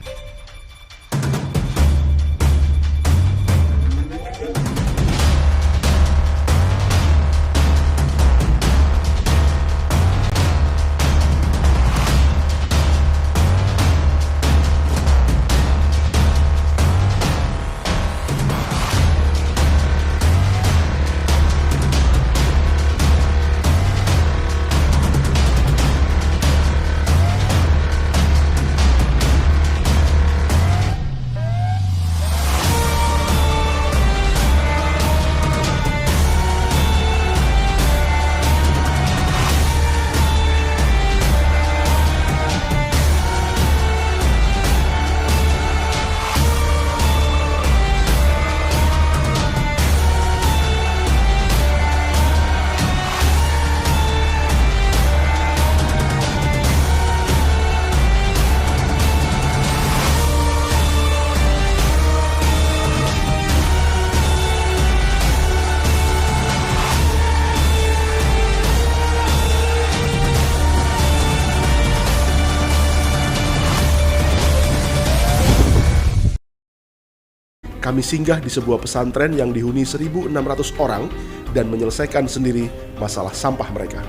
kami singgah di sebuah pesantren yang dihuni 1.600 orang dan menyelesaikan sendiri masalah sampah mereka.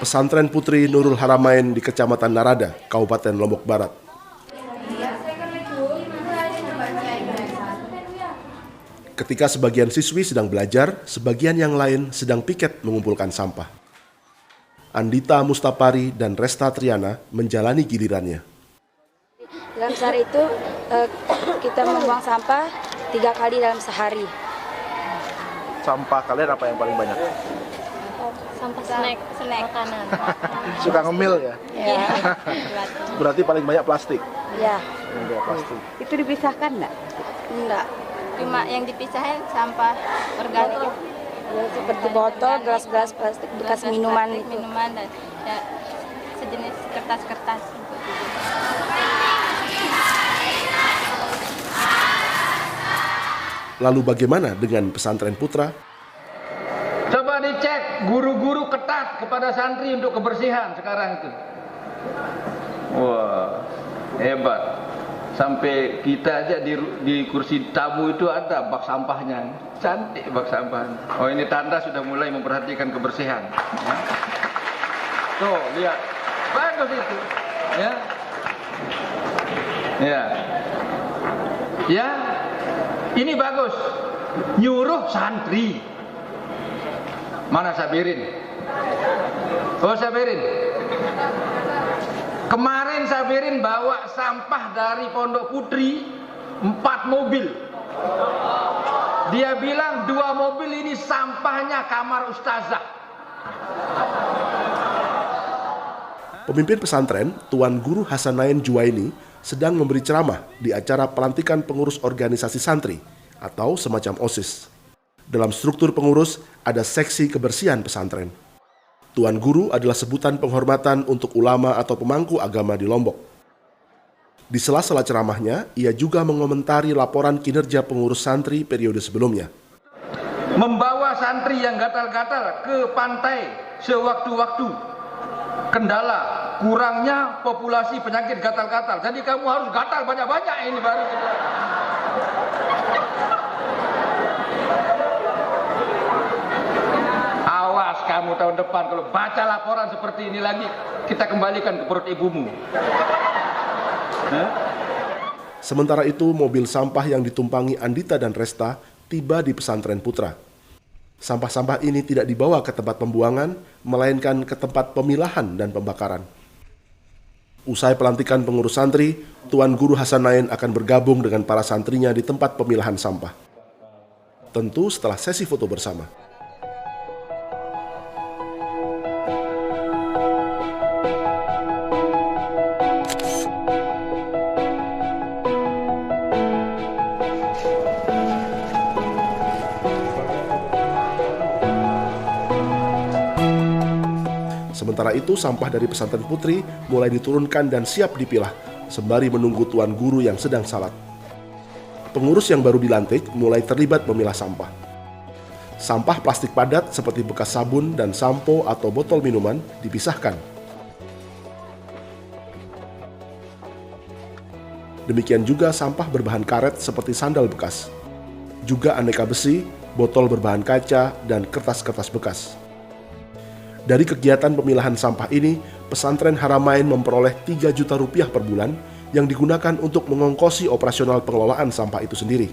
Pesantren Putri Nurul Haramain di Kecamatan Narada, Kabupaten Lombok Barat. Ketika sebagian siswi sedang belajar, sebagian yang lain sedang piket mengumpulkan sampah. Andita Mustapari dan Resta Triana menjalani gilirannya. Dalam sehari itu kita membuang sampah 3 kali dalam sehari. Sampah kalian apa yang paling banyak? Sampah snack makanan. Suka ngemil ya? Iya. Berarti paling banyak plastik? Iya. Plastik. Itu dipisahkan enggak? Enggak. Cuma yang dipisahin sampah organik. Ya, seperti botol, gelas-gelas plastik bekas minuman itu. Minuman dan ya, sejenis kertas-kertas. Lalu bagaimana dengan pesantren Putra? Coba dicek guru-guru ketat kepada santri untuk kebersihan sekarang itu. Wah, hebat. Sampai kita aja di kursi tamu itu ada bak sampahnya. Cantik bak sampahnya. Oh, ini tanda sudah mulai memperhatikan kebersihan. Ya. Tuh, lihat. Bagus itu. Ya. Ya. Ya. Ini bagus. Nyuruh santri. Mana Sabirin? Oh, Sabirin. Kemarin Sabirin bawa sampah dari Pondok Putri 4 mobil. Dia bilang 2 mobil ini sampahnya kamar ustazah. Pemimpin pesantren, Tuan Guru Hasanain Juwaini, sedang memberi ceramah di acara pelantikan pengurus organisasi santri atau semacam OSIS. Dalam struktur pengurus ada seksi kebersihan pesantren. Tuan Guru adalah sebutan penghormatan untuk ulama atau pemangku agama di Lombok. Di sela-sela ceramahnya, ia juga mengomentari laporan kinerja pengurus santri periode sebelumnya. Membawa santri yang gatal-gatal ke pantai sewaktu-waktu. Kendala, kurangnya populasi penyakit gatal-gatal. Jadi kamu harus gatal banyak-banyak ini baru kita. Awas kamu tahun depan kalau baca laporan seperti ini lagi, kita kembalikan ke perut ibumu. Sementara itu, mobil sampah yang ditumpangi Andita dan Resta tiba di pesantren Putra. Sampah-sampah ini tidak dibawa ke tempat pembuangan, melainkan ke tempat pemilahan dan pembakaran. Usai pelantikan pengurus santri, Tuan Guru Hasanain akan bergabung dengan para santrinya di tempat pemilahan sampah. Tentu setelah sesi foto bersama. Sementara itu, sampah dari pesantren Putri mulai diturunkan dan siap dipilah, sembari menunggu Tuan Guru yang sedang salat. Pengurus yang baru dilantik mulai terlibat memilah sampah. Sampah plastik padat seperti bekas sabun dan sampo atau botol minuman dipisahkan. Demikian juga sampah berbahan karet seperti sandal bekas. Juga aneka besi, botol berbahan kaca, dan kertas-kertas bekas. Dari kegiatan pemilahan sampah ini, pesantren Haramain memperoleh 3 juta rupiah per bulan yang digunakan untuk mengongkosi operasional pengelolaan sampah itu sendiri.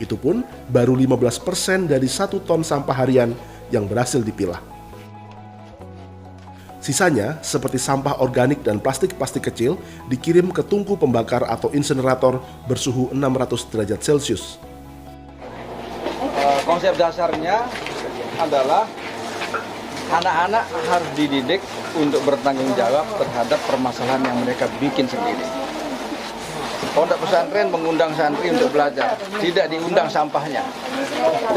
Itu pun baru 15% dari 1 ton sampah harian yang berhasil dipilah. Sisanya, seperti sampah organik dan plastik-plastik kecil, dikirim ke tungku pembakar atau insenerator bersuhu 600 derajat Celcius. Konsep dasarnya adalah anak-anak harus dididik untuk bertanggung jawab terhadap permasalahan yang mereka bikin sendiri. Pondok pesantren mengundang santri untuk belajar, tidak diundang sampahnya.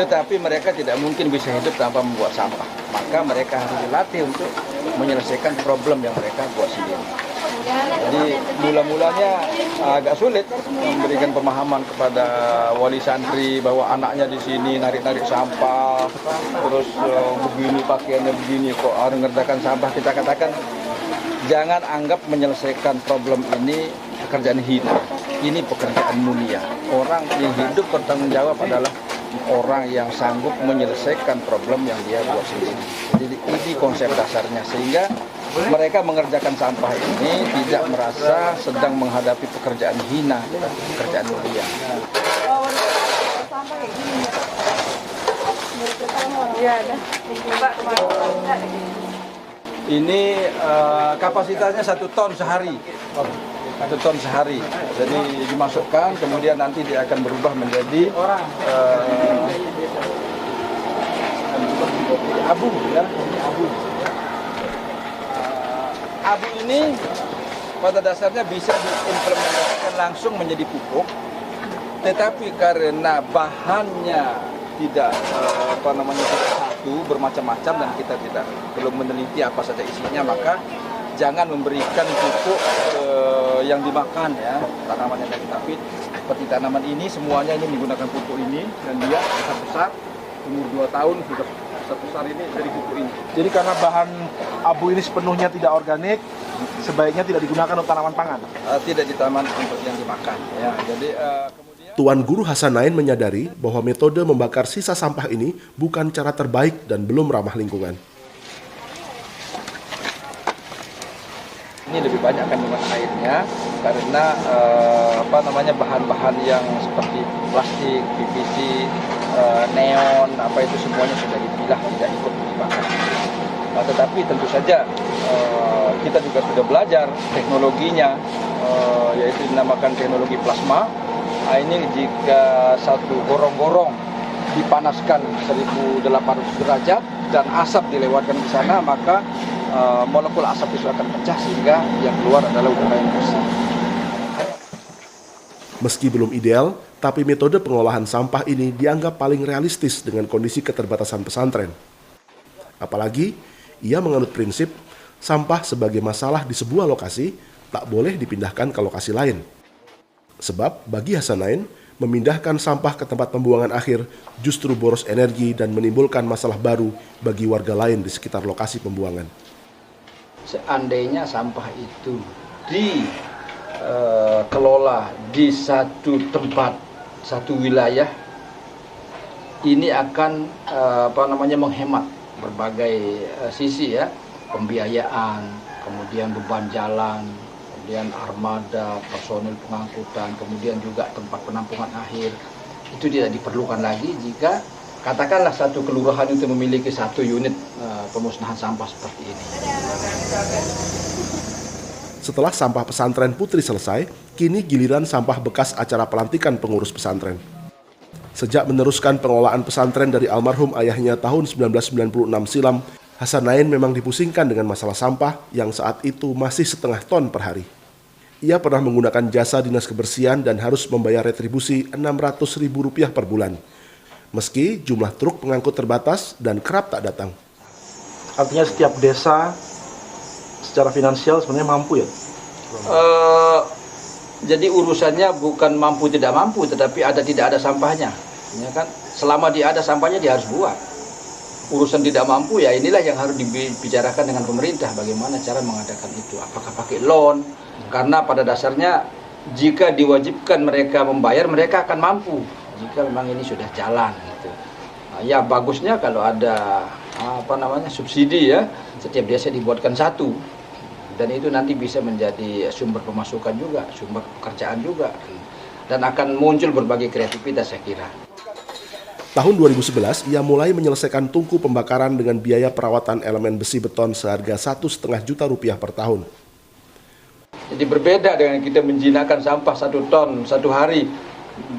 Tetapi mereka tidak mungkin bisa hidup tanpa membuat sampah. Maka mereka harus dilatih untuk menyelesaikan problem yang mereka buat sendiri. Jadi mula-mulanya agak sulit memberikan pemahaman kepada wali santri bahwa anaknya di sini narik-narik sampah, terus begini pakaiannya begini kok harus mengerjakan sampah. Kita katakan jangan anggap menyelesaikan problem ini pekerjaan hina. Ini pekerjaan mulia. Orang yang hidup bertanggung jawab adalah orang yang sanggup menyelesaikan problem yang dia buat sendiri. Jadi ini konsep dasarnya, sehingga mereka mengerjakan sampah ini tidak merasa sedang menghadapi pekerjaan hina, pekerjaan mulia. Ini kapasitasnya 1 ton sehari. 1 ton sehari, jadi dimasukkan, kemudian nanti dia akan berubah menjadi abu, ya. Abu ini pada dasarnya bisa diimplementasikan langsung menjadi pupuk, tetapi karena bahannya tidak satu, bermacam-macam dan kita belum meneliti apa saja isinya, maka jangan memberikan pupuk yang dimakan ya, tanaman yang tapi seperti tanaman ini semuanya ini menggunakan pupuk ini, dan dia besar, umur 2 tahun sudah sebesar ini dari pupuk ini. Jadi karena bahan abu ini sepenuhnya tidak organik, sebaiknya tidak digunakan untuk tanaman pangan? Tidak di taman untuk yang dimakan ya. Jadi Tuan Guru Hasanain menyadari bahwa metode membakar sisa sampah ini bukan cara terbaik dan belum ramah lingkungan. Ini lebih banyak kandungan airnya karena bahan-bahan yang seperti plastik, PVC, neon, itu semuanya sudah dipilah, tidak ikut dibakar. Tetapi tentu saja kita juga sudah belajar teknologinya, yaitu dinamakan teknologi plasma. Ini jika satu gorong-gorong dipanaskan 1800 derajat dan asap dilewatkan ke sana, maka molekul asap itu akan pecah sehingga yang keluar adalah udara yang bersih. Meski belum ideal, tapi metode pengolahan sampah ini dianggap paling realistis dengan kondisi keterbatasan pesantren. Apalagi, ia menganut prinsip sampah sebagai masalah di sebuah lokasi tak boleh dipindahkan ke lokasi lain. Sebab bagi Hasanain, memindahkan sampah ke tempat pembuangan akhir justru boros energi dan menimbulkan masalah baru bagi warga lain di sekitar lokasi pembuangan. Seandainya sampah itu dikelola di satu tempat, satu wilayah, ini akan menghemat berbagai sisi ya, pembiayaan, kemudian beban jalan, kemudian armada, personil pengangkutan, kemudian juga tempat penampungan akhir. Itu tidak diperlukan lagi jika katakanlah satu kelurahan itu memiliki 1 unit pemusnahan sampah seperti ini. Setelah sampah pesantren Putri selesai, kini giliran sampah bekas acara pelantikan pengurus pesantren. Sejak meneruskan pengelolaan pesantren dari almarhum ayahnya tahun 1996 silam, Hasanain memang dipusingkan dengan masalah sampah yang saat itu masih 0,5 ton per hari. Ia pernah menggunakan jasa dinas kebersihan dan harus membayar retribusi Rp600.000 per bulan. Meski jumlah truk pengangkut terbatas dan kerap tak datang. Artinya setiap desa secara finansial sebenarnya mampu ya? Jadi urusannya bukan mampu tidak mampu, tetapi tidak ada sampahnya. Ya kan? Selama dia ada sampahnya dia harus buat. Urusan tidak mampu ya inilah yang harus dibicarakan dengan pemerintah, bagaimana cara mengadakan itu. Apakah pakai loan? Karena pada dasarnya jika diwajibkan mereka membayar, mereka akan mampu. Jika memang ini sudah jalan gitu. Ya bagusnya kalau ada subsidi ya, setiap desa dibuatkan 1. Dan itu nanti bisa menjadi sumber pemasukan juga, sumber pekerjaan juga. Dan akan muncul berbagai kreativitas saya kira. Tahun 2011, ia mulai menyelesaikan tungku pembakaran dengan biaya perawatan elemen besi beton seharga Rp1,5 juta per tahun. Jadi berbeda dengan kita menjinakkan sampah 1 ton 1 hari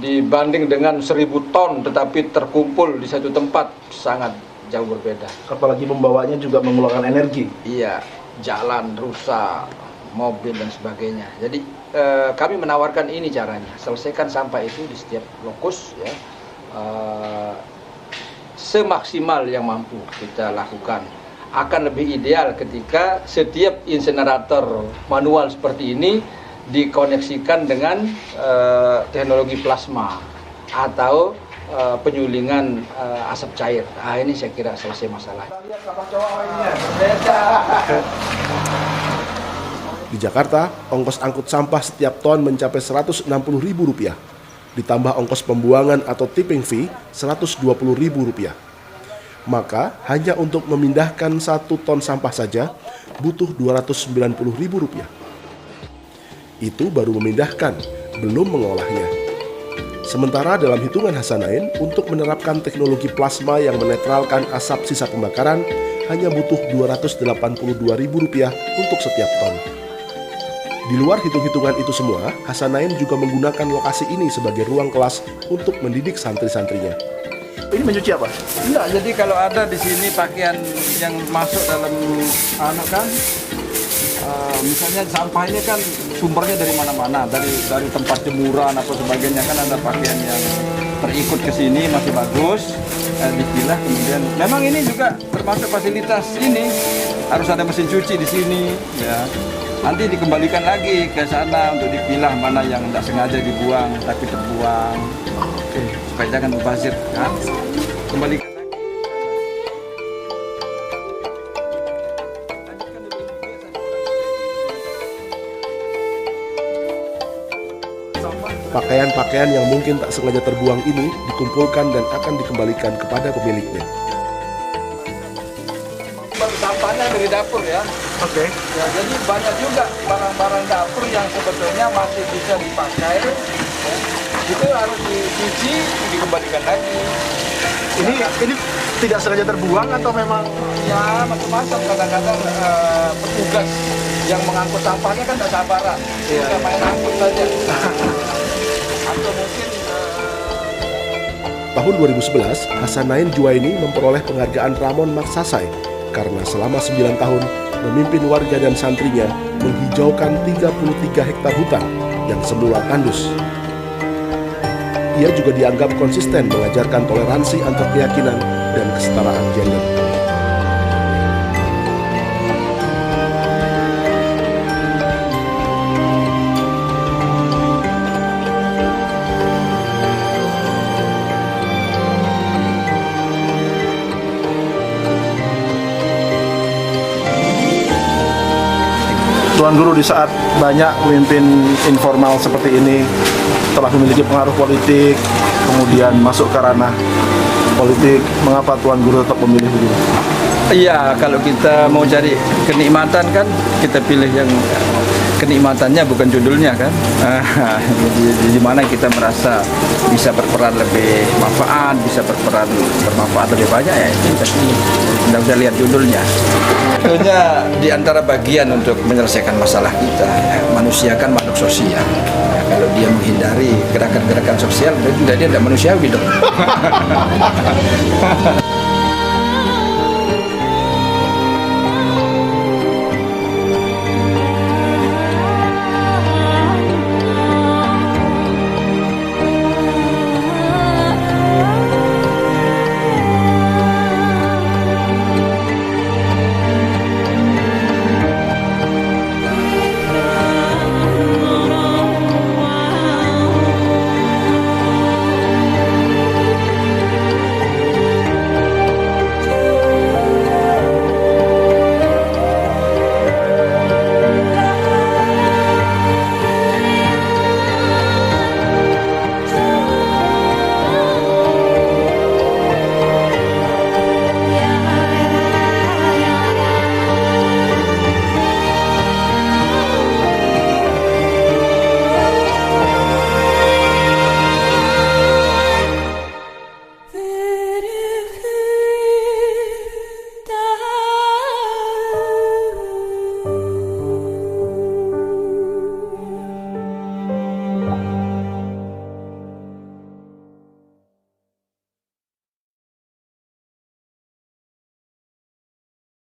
dibanding dengan 1.000 ton tetapi terkumpul di satu tempat, sangat jauh berbeda. Apalagi membawanya juga mengeluarkan energi. Iya, jalan rusak, mobil dan sebagainya. Jadi kami menawarkan ini caranya, selesaikan sampah itu di setiap lokus ya. Semaksimal yang mampu kita lakukan. akan lebih ideal ketika setiap insinerator manual seperti ini dikoneksikan dengan teknologi plasma atau penyulingan asap cair. Nah, ini saya kira selesai masalah. Di Jakarta, ongkos angkut sampah setiap ton mencapai Rp160.000, ditambah ongkos pembuangan atau tipping fee Rp120.000. Maka hanya untuk memindahkan 1 ton sampah saja butuh Rp290.000. Itu baru memindahkan, belum mengolahnya. Sementara dalam hitungan Hasanain, untuk menerapkan teknologi plasma yang menetralkan asap sisa pembakaran, hanya butuh Rp282.000 untuk setiap ton. Di luar hitung-hitungan itu semua, Hasanain juga menggunakan lokasi ini sebagai ruang kelas untuk mendidik santri-santrinya. Ini mencuci apa? Enggak, jadi kalau ada di sini pakaian yang masuk dalam misalnya sampah ini kan sumbernya dari mana-mana, dari tempat jemuran apa sebagainya, kan ada pakaian yang terikut ke sini masih bagus, dipilah kemudian. Memang ini juga termasuk fasilitas ini, harus ada mesin cuci di sini, ya. Nanti dikembalikan lagi ke sana untuk dipilah mana yang tidak sengaja dibuang tapi terbuang, supaya jangan mubazir, kan? Kembalikan. Pakaian-pakaian yang mungkin tak sengaja terbuang ini dikumpulkan dan akan dikembalikan kepada pemiliknya. Sampahnya dari dapur ya. Oke. Ya, jadi banyak juga barang-barang dapur yang sebetulnya masih bisa dipakai. Ya. Itu harus dicuci, dikembalikan lagi. Ini tidak sengaja terbuang atau memang? Ya, macam-macam. Kadang-kadang petugas yang mengangkut sampahnya kan tidak sabaran. Tidak main angkut saja. Atau mungkin Tahun 2011, Hasanain Juwaini memperoleh penghargaan Ramon Magsasai karena selama 9 tahun memimpin warga dan santrinya menghijaukan 33 hektar hutan yang semula tandus. Ia juga dianggap konsisten mengajarkan toleransi antar keyakinan dan kesetaraan gender. Tuan Guru di saat banyak pemimpin informal seperti ini telah memiliki pengaruh politik, kemudian masuk ke ranah politik, mengapa Tuan Guru tetap memilih begini? iya, kalau kita mau cari kenikmatan kan kita pilih yang kenikmatannya bukan judulnya kan. Di mana kita merasa bisa berperan lebih manfaat, bisa bermanfaat lebih banyak, ya itu kita pilih. Tidak usah lihat judulnya. Sebetulnya di antara bagian untuk menyelesaikan masalah kita, ya, manusia kan makhluk sosial. Ya, kalau dia menghindari gerakan-gerakan sosial, berarti dia tidak manusiawi dong.